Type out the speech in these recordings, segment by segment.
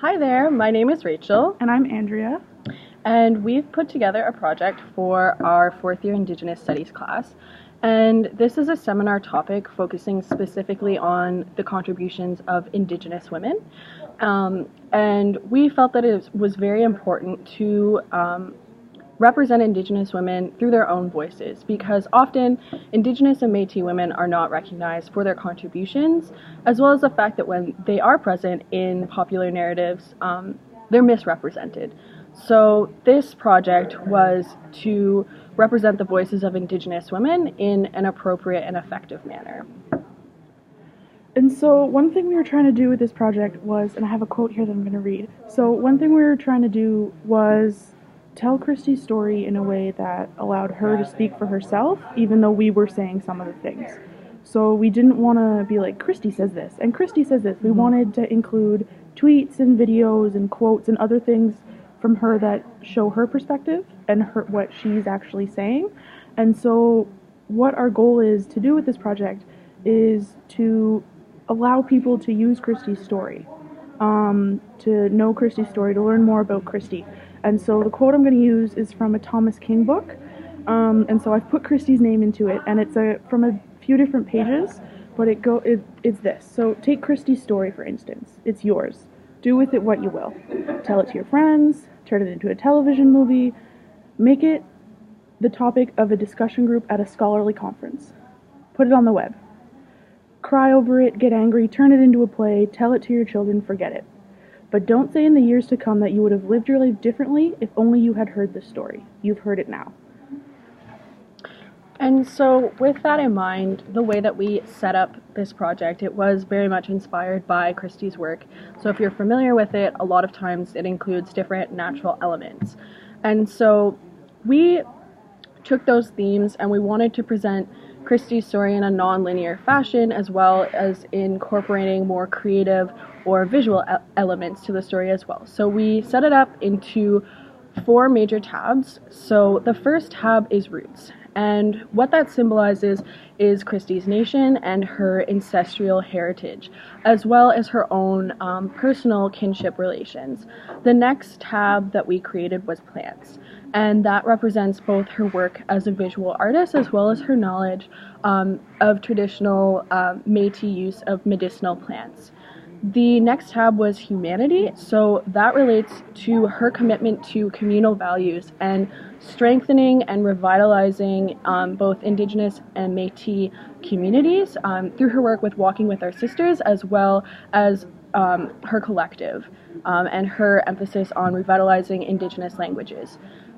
Hi there, my name is Rachel, And I'm Andrea. and we've put together a project for our fourth year Indigenous Studies class. And this is a seminar topic focusing specifically on the contributions of Indigenous women. And we felt that it was very important to represent Indigenous women through their own voices, because often Indigenous and Métis women are not recognized for their contributions, as well as the fact that when they are present in popular narratives, they're misrepresented. So this project was to represent the voices of Indigenous women in an appropriate and effective manner. And so one thing we were trying to do with this project was, and I have a quote here that I'm going to read. So one thing we were trying to do was tell Christi's story in a way that allowed her to speak for herself, even though we were saying some of the things. So we didn't want to be like, Christi says this, and Christi says this. We wanted to include tweets and videos and quotes and other things from her that show her perspective and what she's actually saying. And so what our goal is to do with this project is to allow people to use Christi's story, to know Christi's story, to learn more about Christi. And so the quote I'm going to use is from a Thomas King book, and so I've put Christi's name into it, and it's from a few different pages, but it's this. So take Christi's story, for instance. It's yours. Do with it what you will. Tell it to your friends, turn it into a television movie, make it the topic of a discussion group at a scholarly conference. Put it on the web. Cry over it, get angry, turn it into a play, tell it to your children, forget it. But don't say in the years to come that you would have lived your life differently if only you had heard this story. You've heard it now. And so with that in mind, the way that we set up this project, it was very much inspired by Christi's work. So if you're familiar with it, a lot of times it includes different natural elements. And so we took those themes and we wanted to present Christi's story in a non-linear fashion, as well as incorporating more creative or visual elements to the story as well. So we set it up into 4 major tabs. So the first tab is roots. And what that symbolizes is Christi's nation and her ancestral heritage, as well as her own personal kinship relations. The next tab that we created was plants, and that represents both her work as a visual artist as well as her knowledge of traditional Métis use of medicinal plants. The next tab was humanity, so that relates to her commitment to communal values and strengthening and revitalizing both Indigenous and Métis communities through her work with Walking with Our Sisters, as well as her collective and her emphasis on revitalizing Indigenous languages.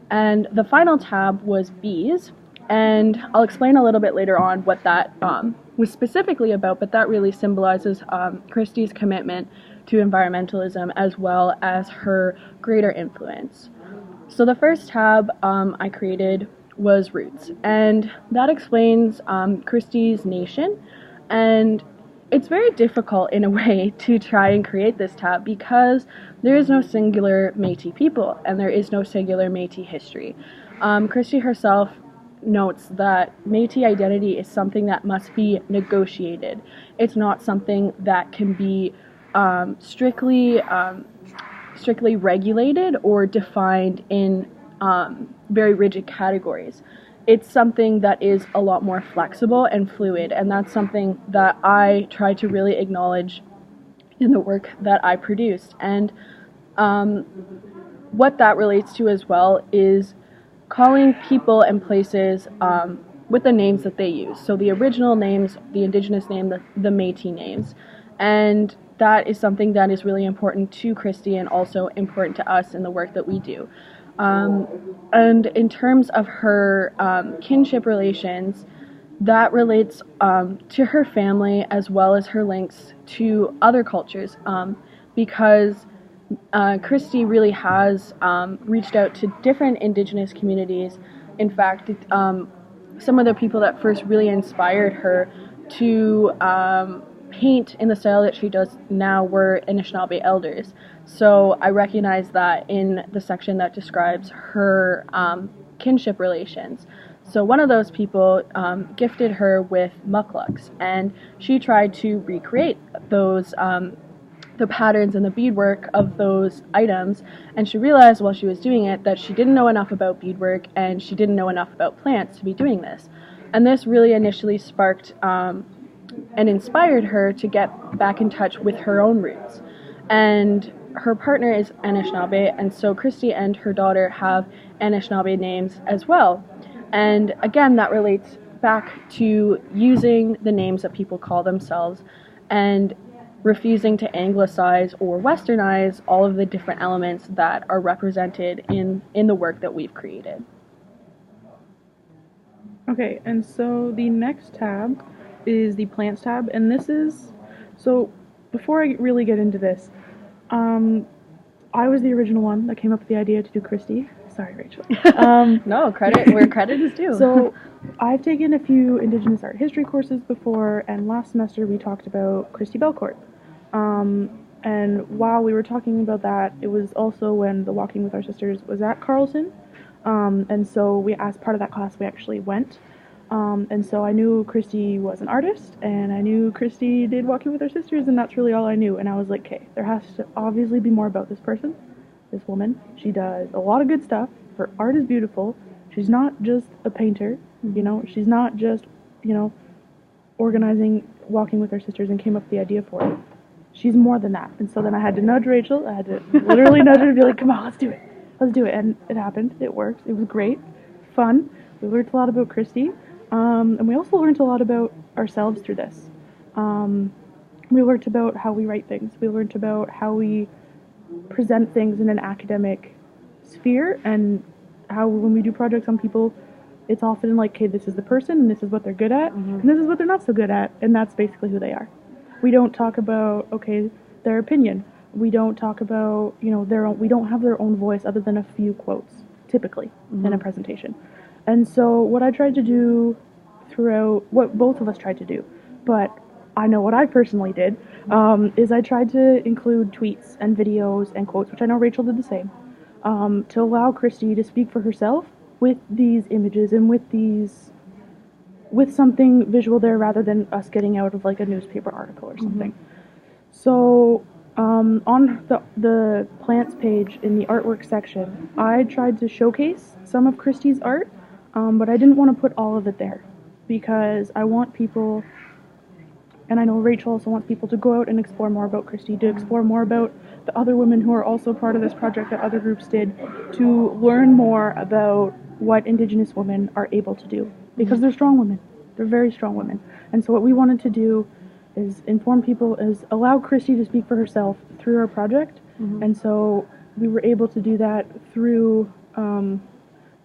And the final tab was bees, and I'll explain a little bit later on what that was specifically about, but that really symbolizes Christi's commitment to environmentalism as well as her greater influence. So the first tab I created was roots, and that explains Christi's nation, and it's very difficult in a way to try and create this tab because there is no singular Métis people and there is no singular Métis history. Christi herself notes that Métis identity is something that must be negotiated. It's not something that can be strictly regulated or defined in very rigid categories. It's something that is a lot more flexible and fluid, and that's something that I try to really acknowledge in the work that I produced. And what that relates to as well is calling people and places with the names that they use. So the original names, the Indigenous name, the Métis names. And that is something that is really important to Christi and also important to us in the work that we do. And in terms of her kinship relations, that relates to her family as well as her links to other cultures, because Christi really has reached out to different Indigenous communities. In fact, some of the people that first really inspired her to paint in the style that she does now were Anishinaabe elders. So I recognize that in the section that describes her kinship relations. So one of those people gifted her with mukluks, and she tried to recreate those the patterns and the beadwork of those items, and she realized while she was doing it that she didn't know enough about beadwork and she didn't know enough about plants to be doing this. And this really initially sparked and inspired her to get back in touch with her own roots. And her partner is Anishinaabe, and so Christi and her daughter have Anishinaabe names as well. And again, that relates back to using the names that people call themselves and refusing to anglicize or westernize all of the different elements that are represented in the work that we've created. Okay, and so the next tab is the plants tab, and this is, so before I really get into this, I was the original one that came up with the idea to do Christi. Sorry, Rachel. No, credit where credit is due. So I've taken a few Indigenous art history courses before, and last semester we talked about Christi Belcourt. And while we were talking about that, it was also when the Walking with Our Sisters was at Carleton. And so we, as part of that class, we actually went. And so I knew Christi was an artist, and I knew Christi did Walking with Our Sisters, and that's really all I knew. And I was like, okay, there has to obviously be more about this person, this woman. She does a lot of good stuff. Her art is beautiful. She's not just a painter, you know. She's not just, you know, organizing Walking with Our Sisters and came up with the idea for it. She's more than that. And so then I had to nudge Rachel. I had to literally nudge her and be like, come on, let's do it. Let's do it. And it happened. It worked. It was great. Fun. We learned a lot about Christi. And we also learned a lot about ourselves through this. We learned about how we write things. We learned about how we present things in an academic sphere, and how when we do projects on people, it's often like, okay, this is the person, and this is what they're good at, and this is what they're not so good at, and that's basically who they are. We don't talk about, okay, their opinion. We don't talk about, you know, their own, we don't have their own voice other than a few quotes, typically, in a presentation. And so what I tried to do throughout, what both of us tried to do, but I know what I personally did, is I tried to include tweets and videos and quotes, which I know Rachel did the same, to allow Christi to speak for herself with these images and with these, with something visual there rather than us getting out of like a newspaper article or something. So on the plants page in the artwork section, I tried to showcase some of Christi's art, but I didn't want to put all of it there because I want people, and I know Rachel also wants people to go out and explore more about Christi, to explore more about the other women who are also part of this project that other groups did, to learn more about what Indigenous women are able to do, because they're strong women. They're very strong women. And so what we wanted to do is inform people, is allow Christi to speak for herself through our project. And so we were able to do that through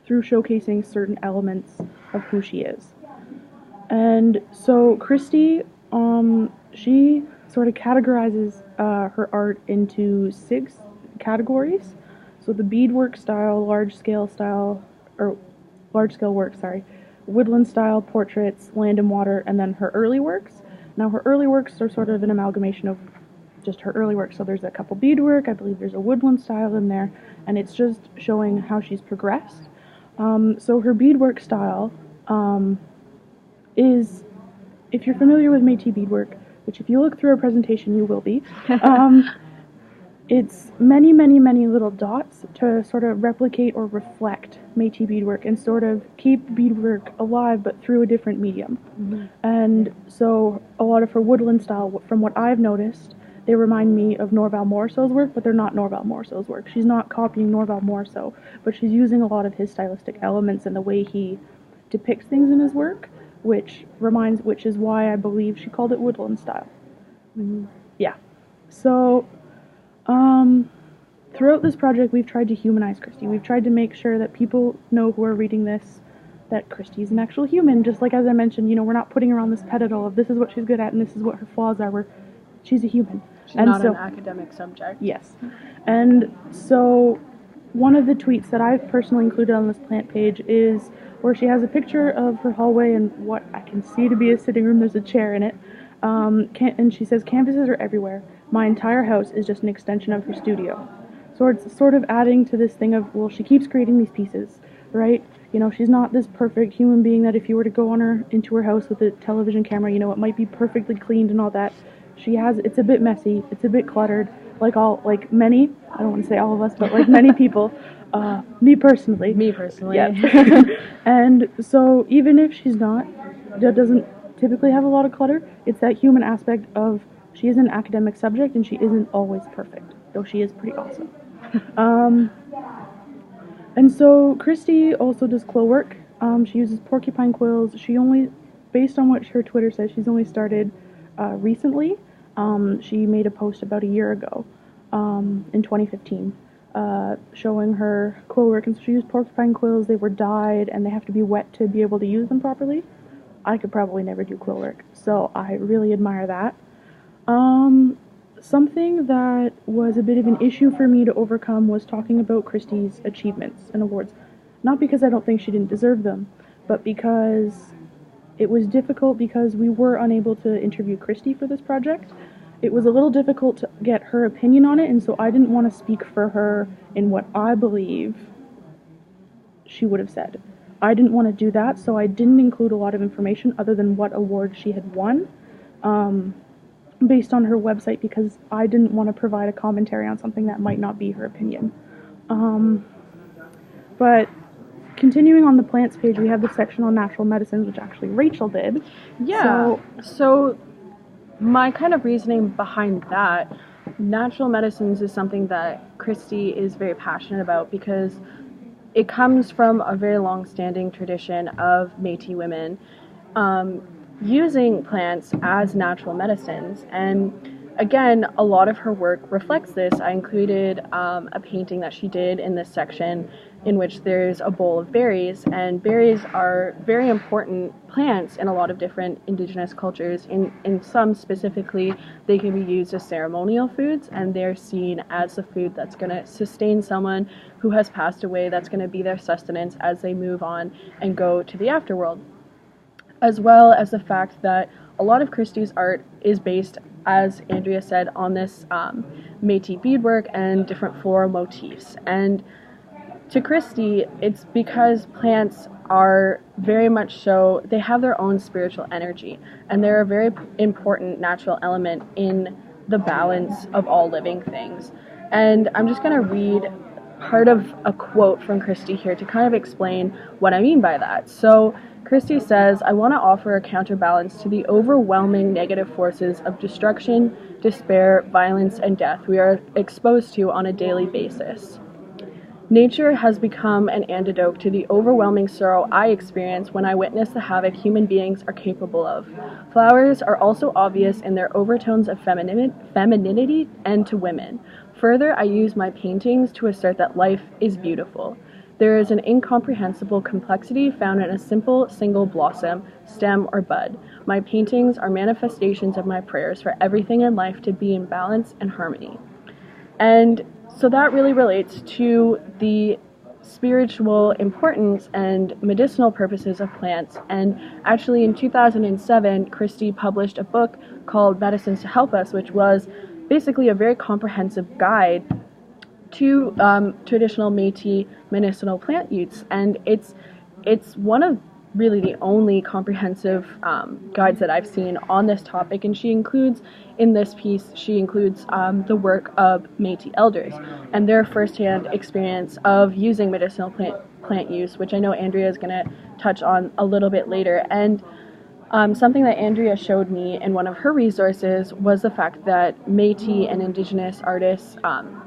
through showcasing certain elements of who she is. And so Christi, she sort of categorizes her art into 6 categories. So the beadwork style, large scale work, woodland style, portraits, land and water, and then her early works. Now her early works are sort of an amalgamation of just her early work. So there's a couple beadwork, I believe there's a woodland style in there, and it's just showing how she's progressed. So her beadwork style is, if you're familiar with Métis beadwork, which if you look through our presentation you will be, it's many, many, many little dots to sort of replicate or reflect Métis beadwork and sort of keep beadwork alive but through a different medium. And so a lot of her woodland style, from what I've noticed, they remind me of Norval Morrisseau's work, but they're not Norval Morrisseau's work. She's not copying Norval Morrisseau, but she's using a lot of his stylistic elements and the way he depicts things in his work, which is why I believe she called it woodland style. Yeah. So throughout this project, we've tried to humanize Christi. We've tried to make sure that people know who are reading this that Christi's an actual human. Just like as I mentioned, you know, we're not putting her on this pedestal of this is what she's good at and this is what her flaws are. She's a human. She's not an academic subject. Yes. And so one of the tweets that I've personally included on this plant page is where she has a picture of her hallway and what I can see to be a sitting room. There's a chair in it. And she says, canvases are everywhere. My entire house is just an extension of her studio. So it's sort of adding to this thing of, well, she keeps creating these pieces, right? You know, she's not this perfect human being that if you were to go into her house with a television camera, you know, it might be perfectly cleaned and all that. it's a bit messy, it's a bit cluttered, like many, I don't want to say all of us, but like many people, me personally. Yeah. And so even if doesn't typically have a lot of clutter, it's that human aspect of she is an academic subject and she isn't always perfect, though she is pretty awesome. And so Christi also does quill work. She uses porcupine quills. Based on what her Twitter says, she's only started recently. She made a post about a year ago, in 2015, showing her quill work. And so she used porcupine quills. They were dyed, and they have to be wet to be able to use them properly. I could probably never do quill work, so I really admire that. Something that was a bit of an issue for me to overcome was talking about Christi's achievements and awards. Not because I don't think she didn't deserve them, but because it was difficult because we were unable to interview Christi for this project. It was a little difficult to get her opinion on it, and so I didn't want to speak for her in what I believe she would have said. I didn't want to do that, so I didn't include a lot of information other than what award she had won. Based on her website, because I didn't want to provide a commentary on something that might not be her opinion. But continuing on the plants page, we have the section on natural medicines, which actually Rachel did. Yeah. So my kind of reasoning behind that, natural medicines is something that Christi is very passionate about because it comes from a very long-standing tradition of Métis women using plants as natural medicines. And again, a lot of her work reflects this. I included a painting that she did in this section in which there's a bowl of berries, and berries are very important plants in a lot of different Indigenous cultures. In some specifically, they can be used as ceremonial foods, and they're seen as the food that's going to sustain someone who has passed away, that's going to be their sustenance as they move on and go to the afterworld. As well as the fact that a lot of Christi's art is based, as Andrea said, on this Métis beadwork and different floral motifs. And to Christi, it's because plants are very much so, they have their own spiritual energy, and they're a very important natural element in the balance of all living things. And I'm just going to read part of a quote from Christi here to kind of explain what I mean by that. So Christi says, "I want to offer a counterbalance to the overwhelming negative forces of destruction, despair, violence, and death we are exposed to on a daily basis. Nature has become an antidote to the overwhelming sorrow I experience when I witness the havoc human beings are capable of. Flowers are also obvious in their overtones of femininity and to women. Further, I use my paintings to assert that life is beautiful. There is an incomprehensible complexity found in a simple single blossom, stem, or bud. My paintings are manifestations of my prayers for everything in life to be in balance and harmony." And so that really relates to the spiritual importance and medicinal purposes of plants. And actually in 2007, Christi published a book called Medicines to Help Us, which was basically a very comprehensive guide to traditional Métis medicinal plant use, and it's one of really the only comprehensive guides that I've seen on this topic. And she includes in this piece the work of Métis elders and their firsthand experience of using medicinal plant use, which I know Andrea is going to touch on a little bit later. And something that Andrea showed me in one of her resources was the fact that Métis and Indigenous artists,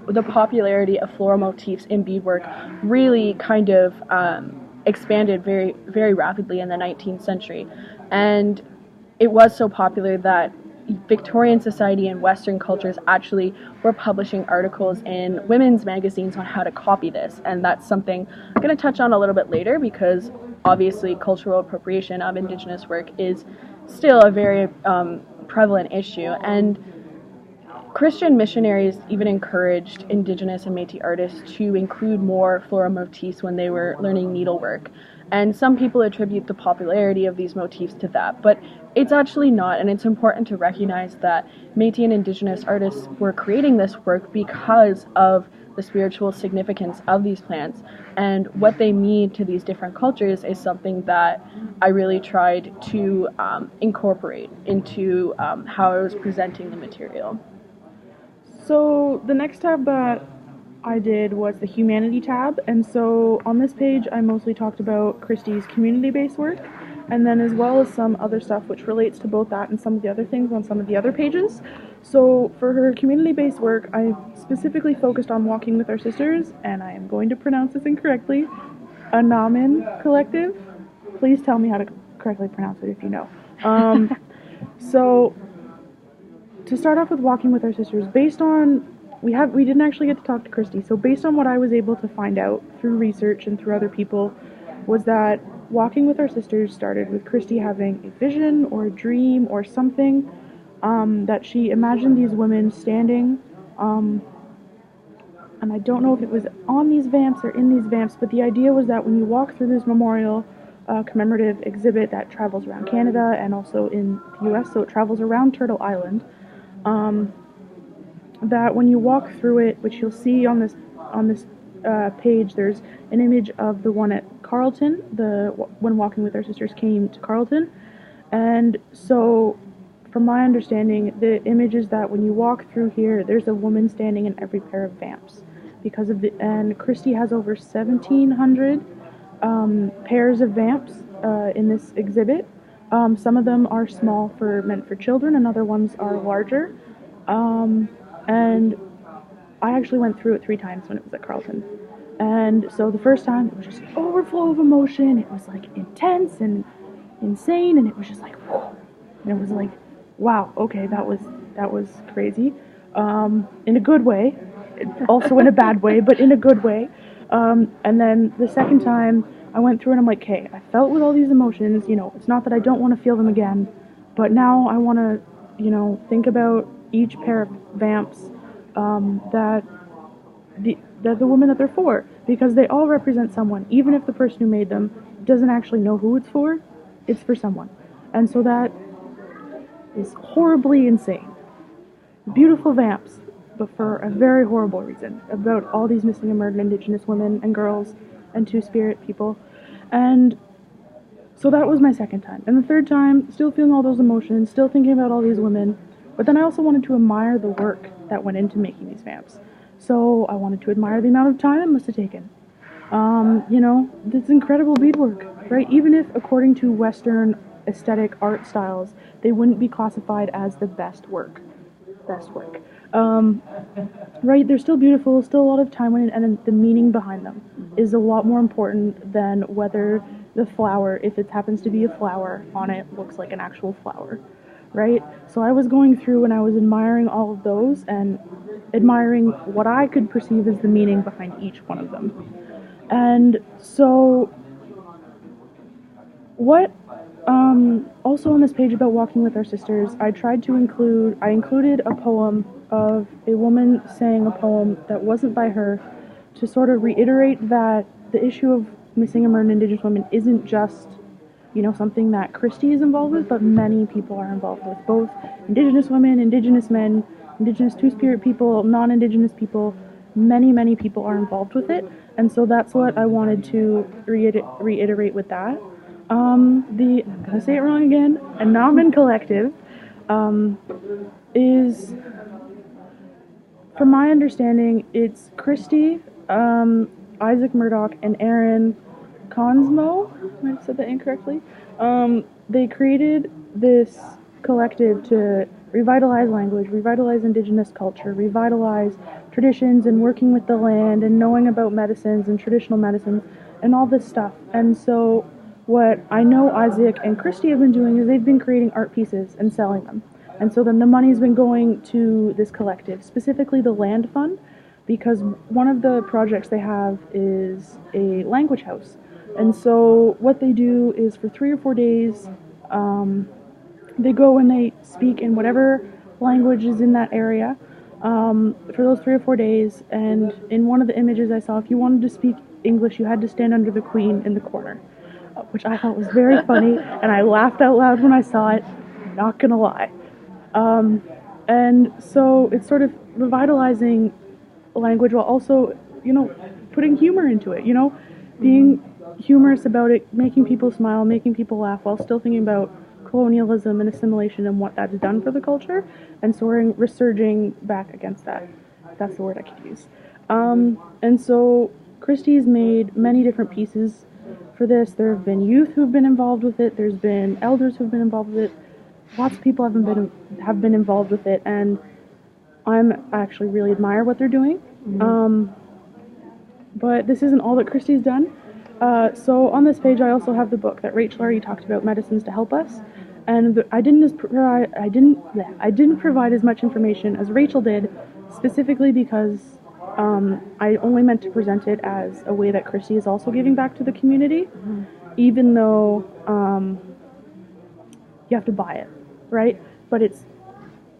the popularity of floral motifs in beadwork really kind of expanded very, very rapidly in the 19th century. And it was so popular that Victorian society and Western cultures actually were publishing articles in women's magazines on how to copy this. And that's something I'm going to touch on a little bit later, because obviously cultural appropriation of Indigenous work is still a very prevalent issue. And Christian missionaries even encouraged Indigenous and Métis artists to include more floral motifs when they were learning needlework. And some people attribute the popularity of these motifs to that. But It's actually not, and it's important to recognize that Métis and Indigenous artists were creating this work because of the spiritual significance of these plants, and what they mean to these different cultures is something that I really tried to incorporate into how I was presenting the material. So the next tab that I did was the Humanity tab, and so on this page I mostly talked about Christie's community-based work, and then as well as some other stuff which relates to both that and some of the other things on some of the other pages. So for her community-based work, I specifically focused on Walking with Our Sisters, and I am going to pronounce this incorrectly, Anamin Collective. Please tell me how to correctly pronounce it if you know. So to start off with Walking with Our Sisters, based on we didn't actually get to talk to Christi, so based on what I was able to find out through research and through other people, was that Walking with Our Sisters started with Christi having a vision or a dream or something that she imagined these women standing, and I don't know if it was on these vamps or in these vamps, but the idea was that when you walk through this memorial commemorative exhibit that travels around Canada and also in the US, so it travels around Turtle Island, that when you walk through it, which you'll see on this page, there's an image of the one at Carleton, when Walking with Our Sisters came to Carleton, and so from my understanding, the image is that when you walk through here, there's a woman standing in every pair of vamps, and Christi has over 1,700 pairs of vamps in this exhibit. Some of them are small meant for children, and other ones are larger. And I actually went through it 3 times when it was at Carleton. And so the first time, it was just an overflow of emotion. It was like intense and insane, and it was just like, whoa. And it was like, wow, okay, that was crazy. In a good way, also in a bad way, but in a good way. And then the second time, I went through and I'm like, okay, I felt with all these emotions, it's not that I don't want to feel them again, but now I want to, think about each pair of vamps that the woman that they're for, because they all represent someone, even if the person who made them doesn't actually know who it's for someone. And so that is horribly insane. Beautiful vamps, but for a very horrible reason, about all these missing and murdered Indigenous women and girls and Two-Spirit people. And so that was my second time. And the third time, still feeling all those emotions, still thinking about all these women, but then I also wanted to admire the work that went into making these vamps. So I wanted to admire the amount of time it must have taken. This incredible beadwork, right? Even if, according to Western aesthetic art styles, they wouldn't be classified as the best work. Right? They're still beautiful, still a lot of time in it, and the meaning behind them is a lot more important than whether the flower, if it happens to be a flower on it, looks like an actual flower, right? So I was going through and I was admiring all of those and admiring what I could perceive as the meaning behind each one of them. And so also on this page about Walking with Our Sisters, I included a poem of a woman saying a poem that wasn't by her, to sort of reiterate that the issue of missing and murdered Indigenous women isn't just, something that Christi is involved with, but many people are involved with, both Indigenous women, Indigenous men, Indigenous Two-Spirit people, non-Indigenous people. Many people are involved with it, and so that's what I wanted to reiterate with that. I'm gonna say it wrong again, Anamin Collective is, from my understanding, it's Christi, Isaac Murdoch, and Aaron Consmo. I might have said that incorrectly. They created this collective to revitalize language, revitalize Indigenous culture, revitalize traditions and working with the land and knowing about medicines and traditional medicines and all this stuff. And so what I know Isaac and Christi have been doing is they've been creating art pieces and selling them. And so then the money's been going to this collective, specifically the Land Fund, because one of the projects they have is a language house. And so what they do is for 3 or 4 days, they go and they speak in whatever language is in that area for those 3 or 4 days. And in one of the images I saw, if you wanted to speak English, you had to stand under the Queen in the corner, which I thought was very funny, and I laughed out loud when I saw it. not gonna lie. And so it's sort of revitalizing language while also, putting humor into it, being humorous about it, making people smile, making people laugh while still thinking about colonialism and assimilation and what that's done for the culture, and sort of resurging back against that. That's the word I could use. And so Christie's made many different pieces for this. There have been youth who've been involved with it. There's been elders who've been involved with it. Lots of people have been involved with it, and I actually really admire what they're doing. But this isn't all that Christie's done. So on this page, I also have the book that Rachel already talked about, Medicines to Help Us, and I didn't provide as much information as Rachel did, specifically because I only meant to present it as a way that Christie is also giving back to the community, even though you have to buy it, right? But it's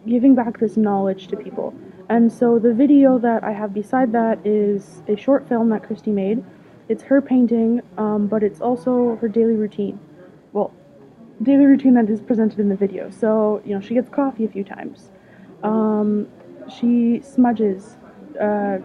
giving back this knowledge to people. And so the video that I have beside that is a short film that Christie made. It's her painting, but it's also her daily routine. Well, daily routine that is presented in the video. So, she gets coffee a few times. She smudges at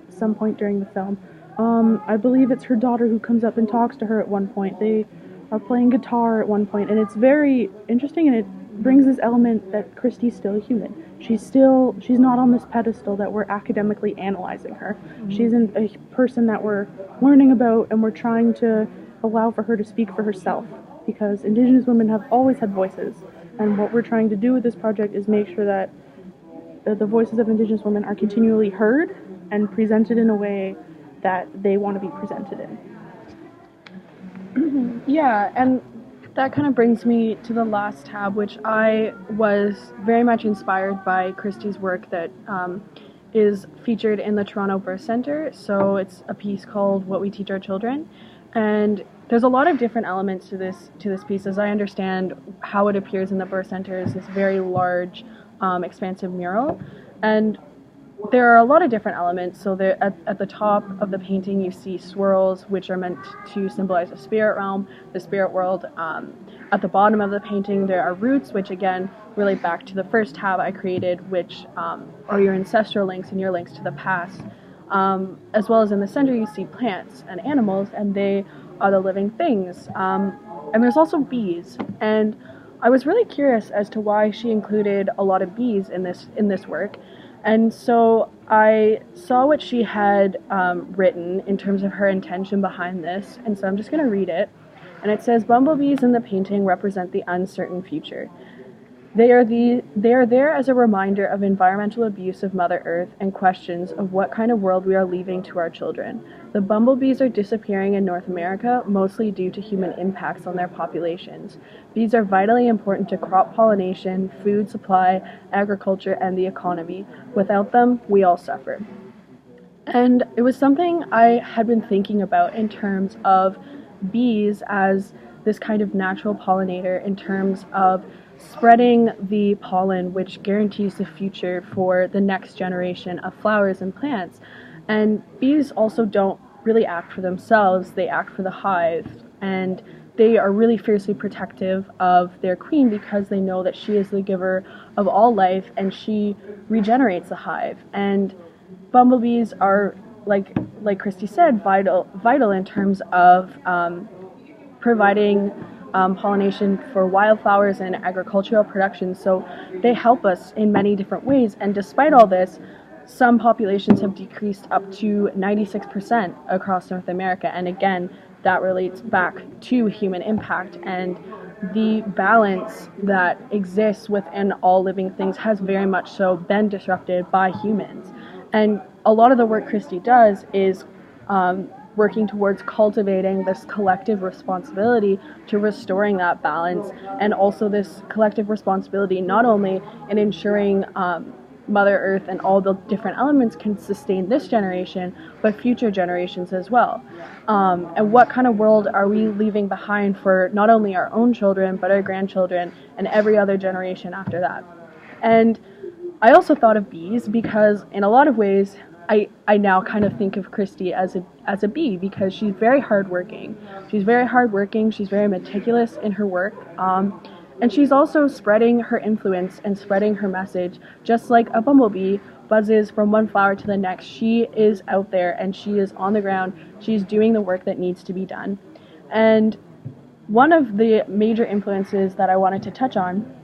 some point during the film. I believe it's her daughter who comes up and talks to her at one point. They are playing guitar at one point, and it's very interesting, and it brings this element that Christie's still a human. She's not on this pedestal that we're academically analyzing her. She's a person that we're learning about, and we're trying to allow for her to speak for herself, because Indigenous women have always had voices, and what we're trying to do with this project is make sure that the voices of Indigenous women are continually heard and presented in a way that they want to be presented in. Yeah, and that kind of brings me to the last tab, which I was very much inspired by Christie's work that is featured in the Toronto Birth Centre. So it's a piece called What We Teach Our Children, and there's a lot of different elements to this piece. As I understand how it appears in the Birth Centre is this very large, expansive mural, and there are a lot of different elements. So at the top of the painting you see swirls, which are meant to symbolize the spirit realm, the spirit world. At the bottom of the painting there are roots, which again relate back to the first tab I created, which are your ancestral links and your links to the past. As well as in the center you see plants and animals, and they are the living things. And there's also bees, and I was really curious as to why she included a lot of bees in this work. And so I saw what she had written in terms of her intention behind this, and so I'm just going to read it. And it says, "Bumblebees in the painting represent the uncertain future. They are there as a reminder of environmental abuse of Mother Earth and questions of what kind of world we are leaving to our children. The bumblebees are disappearing in North America, mostly due to human impacts on their populations. Bees are vitally important to crop pollination, food supply, agriculture, and the economy. Without them, we all suffer." And it was something I had been thinking about in terms of bees as this kind of natural pollinator, in terms of spreading the pollen, which guarantees the future for the next generation of flowers and plants. And bees also don't really act for themselves, they act for the hive, and they are really fiercely protective of their queen because they know that she is the giver of all life and she regenerates the hive. And bumblebees are, like Christy said, vital in terms of providing pollination for wildflowers and agricultural production. So they help us in many different ways. And despite all this, some populations have decreased up to 96% across North America. And again, that relates back to human impact, and the balance that exists within all living things has very much so been disrupted by humans. And a lot of the work Christy does is working towards cultivating this collective responsibility to restoring that balance, and also this collective responsibility not only in ensuring Mother Earth and all the different elements can sustain this generation, but future generations as well. And what kind of world are we leaving behind for not only our own children, but our grandchildren and every other generation after that? And I also thought of bees because in a lot of ways, I now kind of think of Christy as a bee, because she's very hardworking. She's very meticulous in her work, And she's also spreading her influence and spreading her message, just like a bumblebee buzzes from one flower to the next. She is out there and she is on the ground. She's doing the work that needs to be done. And one of the major influences that I wanted to touch on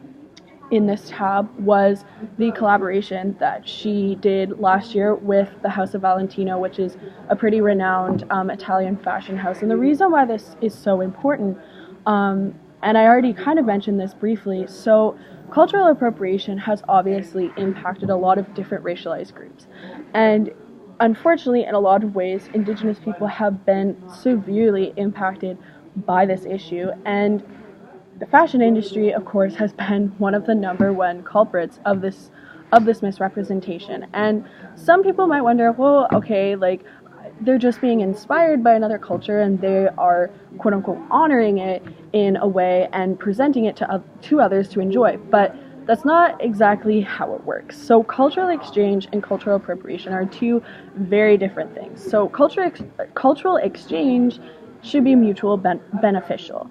in this tab was the collaboration that she did last year with the House of Valentino, which is a pretty renowned Italian fashion house. And the reason why this is so important, and I already kind of mentioned this briefly, so cultural appropriation has obviously impacted a lot of different racialized groups. And unfortunately, in a lot of ways, Indigenous people have been severely impacted by this issue. And the fashion industry, of course, has been one of the number one culprits of this misrepresentation. And some people might wonder, well, okay, like, they're just being inspired by another culture and they are, quote unquote, honoring it in a way and presenting it to others to enjoy. But that's not exactly how it works. So cultural exchange and cultural appropriation are two very different things. So cultural exchange should be mutual beneficial.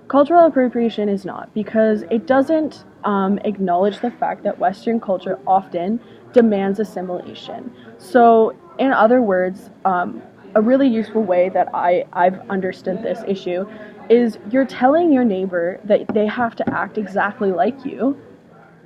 Cultural appropriation is not, because it doesn't acknowledge the fact that Western culture often demands assimilation. So, in other words, a really useful way that I've understood this issue is you're telling your neighbor that they have to act exactly like you,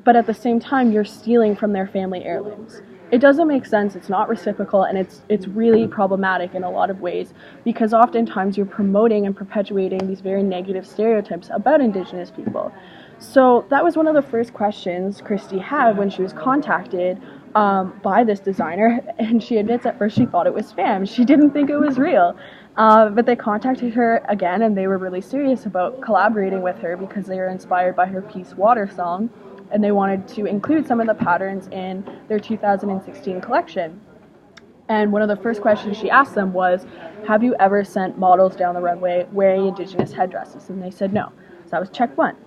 but at the same time you're stealing from their family heirlooms. It doesn't make sense, it's not reciprocal, and it's really problematic in a lot of ways, because oftentimes you're promoting and perpetuating these very negative stereotypes about Indigenous people. So that was one of the first questions Christi had when she was contacted by this designer, and she admits at first she thought it was spam. She didn't think it was real. But they contacted her again, and they were really serious about collaborating with her because they were inspired by her Peace Water song, and they wanted to include some of the patterns in their 2016 collection. And one of the first questions she asked them was, have you ever sent models down the runway wearing Indigenous headdresses? And they said no. So that was check one.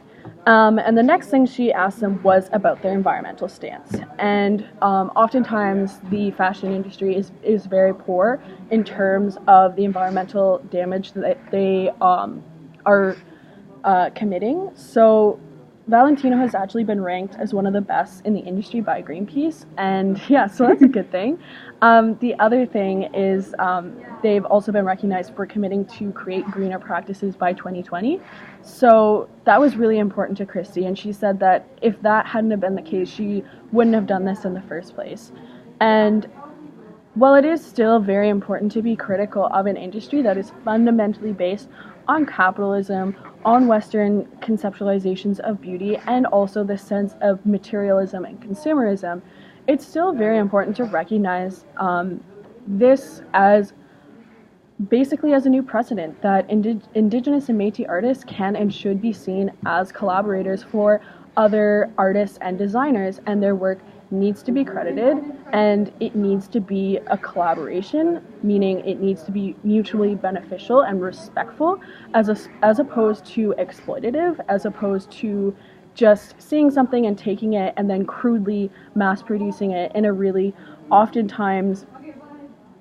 And the next thing she asked them was about their environmental stance. And oftentimes the fashion industry is very poor in terms of the environmental damage that they are committing. So Valentino has actually been ranked as one of the best in the industry by Greenpeace, and yeah, so that's a good thing. The other thing is they've also been recognized for committing to create greener practices by 2020. So that was really important to Christi, and she said that if that hadn't have been the case, she wouldn't have done this in the first place. And while it is still very important to be critical of an industry that is fundamentally based on capitalism, on Western conceptualizations of beauty, and also the sense of materialism and consumerism, it's still very important to recognize this as basically as a new precedent that Indigenous and Métis artists can and should be seen as collaborators for other artists and designers, and their work needs to be credited, and it needs to be a collaboration, meaning it needs to be mutually beneficial and respectful, as opposed to exploitative, as opposed to just seeing something and taking it and then crudely mass producing it in a really oftentimes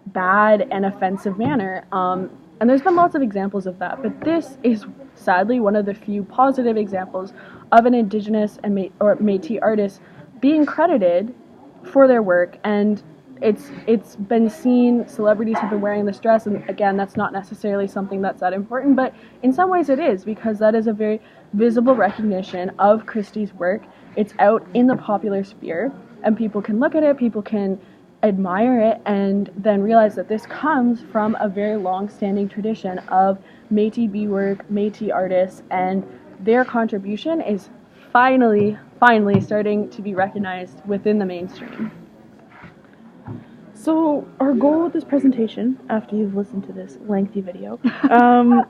bad and offensive manner. And there's been lots of examples of that, but this is sadly one of the few positive examples of an Indigenous and Métis artist being credited for their work, and it's been seen, celebrities have been wearing this dress, and again, that's not necessarily something that's that important, but in some ways it is, because that is a very visible recognition of Christi's work. It's out in the popular sphere, and people can look at it, people can admire it, and then realize that this comes from a very long-standing tradition of Métis beadwork, Métis artists, and their contribution is finally starting to be recognized within the mainstream. So our goal with this presentation, after you've listened to this lengthy video,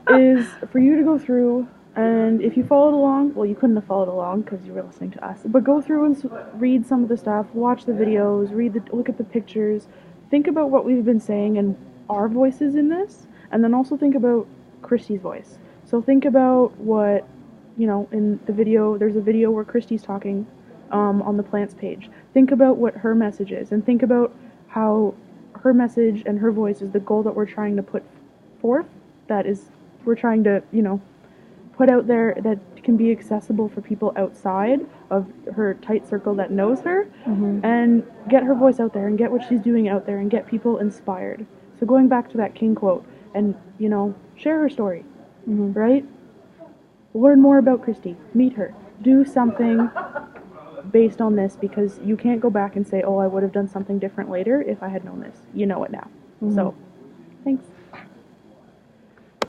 is for you to go through, and if you followed along, well, you couldn't have followed along because you were listening to us, but go through and read some of the stuff, watch the videos, look at the pictures, think about what we've been saying and our voices in this, and then also think about Christi's voice. So think about what, you know, in the video, there's a video where Christi's talking on the plants page. Think about what her message is, and think about how her message and her voice is the goal that we're trying to put forth, that is, we're trying to, you know, put out there, that can be accessible for people outside of her tight circle that knows her, Mm-hmm. and get her voice out there and get what she's doing out there and get people inspired. So going back to that King quote, and, you know, share her story, Mm-hmm. right? Learn more about Christi. Meet her. Do something based on this, because you can't go back and say, oh, I would have done something different later if I had known this. You know it now. Mm-hmm. So, thanks.